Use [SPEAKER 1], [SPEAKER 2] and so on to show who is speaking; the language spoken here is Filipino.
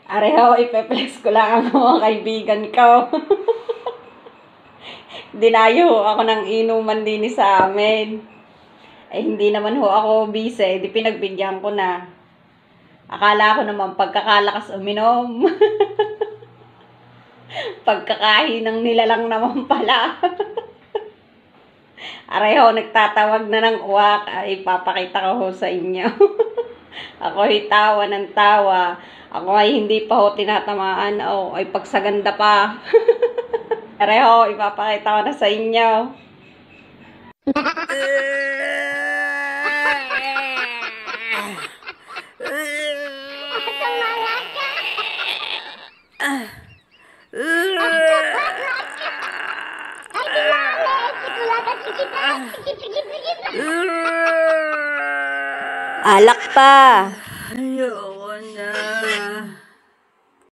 [SPEAKER 1] Areho, ipeplex ko lang ang mga kaibigan ko. Dinayo ako ng inuman din sa amin. Hindi naman ho ako busy, di pinagbigyan ko na. Akala ko naman pagkakalakas uminom. Pagkakahinang nila lang naman pala. Areho, nagtatawag na ng uwak. Ay, papakita ko ho sa inyo. Ako ay tawa ng tawa. Ako ay hindi pa ho tinatamaan. Ay pagsaganda pa. Areho, ipapakita ko na sa inyo. Alak pa.